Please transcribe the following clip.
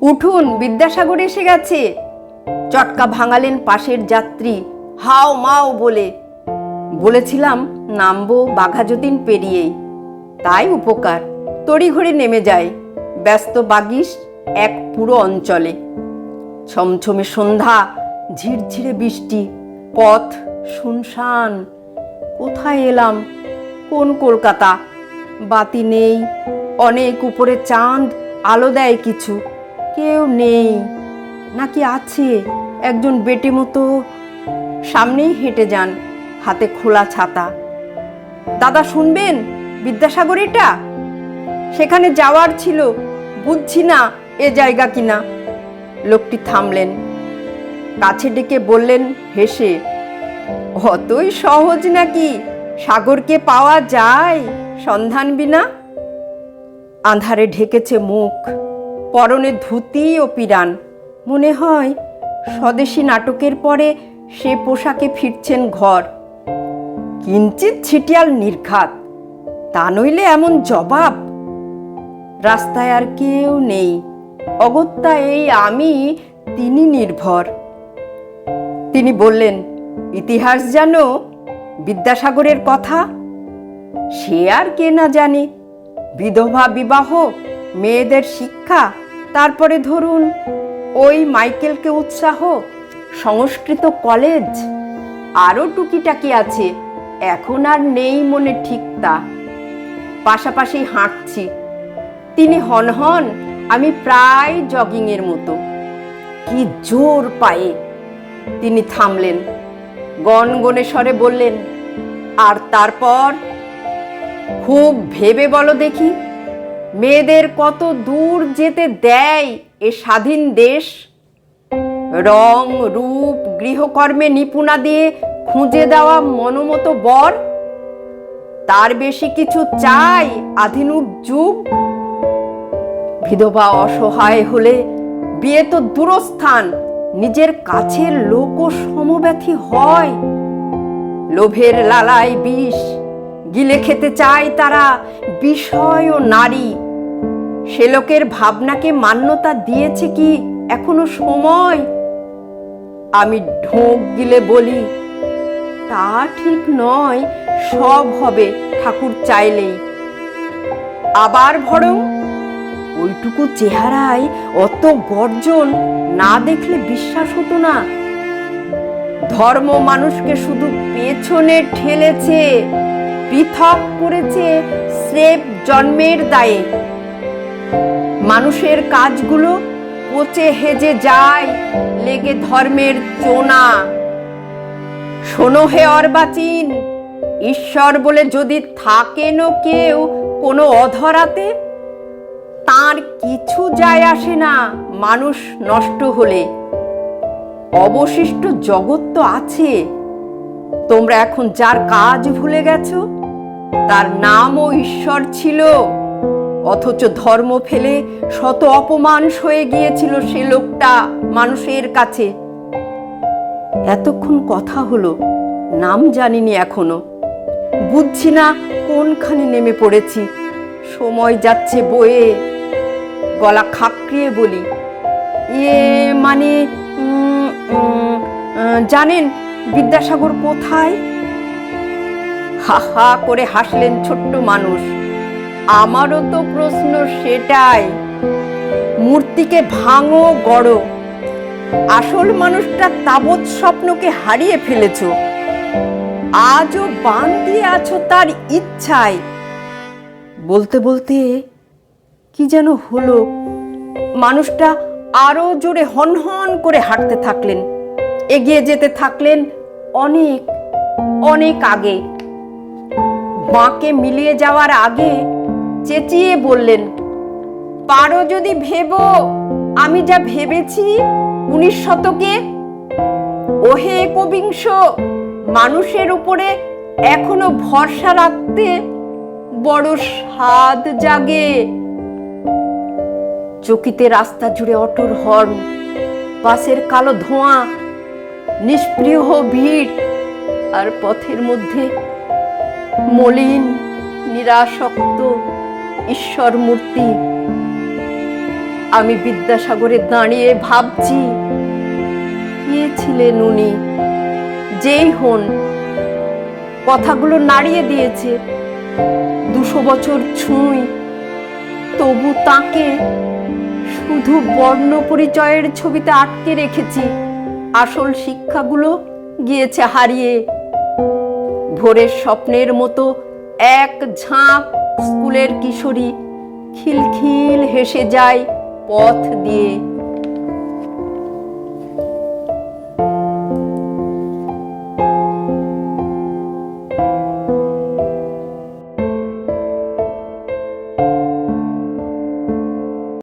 উঠুন, বিদ্যাসাগর এসে গেছে। চটকা ভাঙালেন পাশের যাত্রী হাও মাও বলে। বলেছিলাম নামবো বাঘাযতীন পেরিয়েই, তাই উপকার। তড়িঘড়ি নেমে যায় ব্যস্ত বাগিস এক পুরো অঞ্চলে। ছমছমে সন্ধ্যা, ঝিরঝিরে বৃষ্টি, পথ শুনশান। কোথায় এলাম? কোন কলকাতা? বাতি নেই, অনেক উপরে চাঁদ আলো দেয় কিছু। কেউ নেই, নাকি আছে একজন বেটে মতো। সামনেই হেঁটে যান, হাতে খোলা ছাতা। দাদা শুনবেন, বিদ্যাসাগর এটা? সেখানে যাওয়ার ছিল, বুঝছি না এ জায়গা কিনা। লোকটি থামলেন, কাছে ডেকে বললেন হেসে, অতই সহজ নাকি সাগরকে পাওয়া যায় সন্ধান বিনা? আঁধারে ঢেকেছে মুখ, পরনে ধুতি ও পিরান। মনে হয় স্বদেশী নাটকের পরে সে পোশাকে ফিরছেন ঘর। কিঞ্চিত ছিটিয়াল নির্ঘাত, তা নইলে এমন জবাব। রাস্তায় আর কেউ নেই, অগত্যা এই আমি, তিনি নির্ভর। তিনি বললেন, ইতিহাস জানো বিদ্যাসাগরের কথা? সে আর কে না জানে। বিধবা বিবাহ, মেয়েদের শিক্ষা, তারপরে ধরুন ওই মাইকেলকে উৎসাহ, সংস্কৃত কলেজ, আরও টুকিটাকি আছে, এখন আর নেই মনে ঠিক তা। পাশাপাশি হাঁটছি, তিনি হন হন, আমি প্রায় জগিংয়ের মতো। কি জোর পায়ে! তিনি থামলেন, গনগনে স্বরে বললেন, আর তারপর? খুব ভেবে বলো দেখি, মেয়েদের কত দূর যেতে দেয় এ স্বাধীন দেশ? রং রূপ গৃহকর্মে নিপুণা দিয়ে খুঁজে দেওয়া মনোমতো বর, তার বেশি কিছু চাই আধুনিক যুগ? বিধবা অসহায় হলে বিয়ে তো দূরস্থান, নিজের কাছের লোকও সমব্যথী হয়। লোভের লালায় বিষ গিলে খেতে চায় তারা, বিষয় ও নারী। সে লোকের ভাবনাকে মান্যতা দিয়েছে কি এখনো সময়? আমি ঢোক গিলে বলি, তা ঠিক নয়, সব হবে ঠাকুর চাইলেই। আবার ভরং ওইটুকু চেহারায় অত গর্জন না দেখলে বিশ্বাস হতো না। ধর্ম মানুষকে শুধু পেছনে ঠেলেছে, পৃথক করেছে স্রেফ জন্মের দায়ে। মানুষের কাজগুলো পচে হেজে যায় লেগে ধর্মের চোনা। শোনো হে অর্বাচীন, ঈশ্বর বলে যদি থাকেনও কেউ কোনো অধরাতে, তার কিছু যায় আসে না মানুষ নষ্ট হলে। অবশিষ্ট জগৎ তো আছে। তোমরা এখন যার কাজ ভুলে গেছো, তার নামও ঈশ্বর ছিল, অথচ ধর্ম ফেলে শত অপমান সয়ে গিয়েছিল সে লোকটা মানুষের কাছে। এতক্ষণ কথা হলো, নাম জানিনি এখনো। বুঝছি না কোনখানে নেমে পড়েছি। সময় যাচ্ছে বয়ে। গলা খাকড়িয়ে বলি, মানে জানেন বিদ্যাসাগর কোথায়? হা হা করে হাসলেন ছোট্ট মানুষ। আমারও তো প্রশ্ন সেটাই। মূর্তিকে ভাঙো গড়ো, আসল মানুষটা তাবৎ স্বপ্নকে হারিয়ে ফেলেছ। আজও বান দিয়ে আছো তার ইচ্ছায়। বলতে বলতে কি যেন হলো, মানুষটা আরো জোরে হনহন করে হাঁটতে থাকলেন, এগিয়ে যেতে থাকলেন অনেক অনেক আগে। বাঁকে মিলিয়ে যাওয়ার আগে চেঁচিয়ে বললেন, পারো যদি ভেবো আমি যা ভেবেছি 19 শতকে। ওহে একবিংশ, মানুষের উপরে এখনো ভরসা রাখতে বড় স্বাদ জাগে। চকিতে রাস্তা জুড়ে অটোর হর্ন, বাসের কালো ধোঁয়া, নিষ্প্রিয় ভিড়, আর পথের মধ্যে মলিন নিরাসক্ত ঈশ্বর মূর্তি। আমি বিদ্যাসাগরে দাঁড়িয়ে ভাবছি, কে ছিলেন উনি? যেই হন, কথাগুলো নাড়িয়ে দিয়েছে। 200 বছর ছুঁই, তবু তাকে শুধু বর্ণ পরিচয়ের ছবিতে আটকে রেখেছি। আসল শিক্ষাগুলো গিয়েছে হারিয়ে। ভোরের স্বপ্নের মতো এক ঝাঁক স্কুলের কিশোরী খিলখিল হেসে যায় পথ দিয়ে।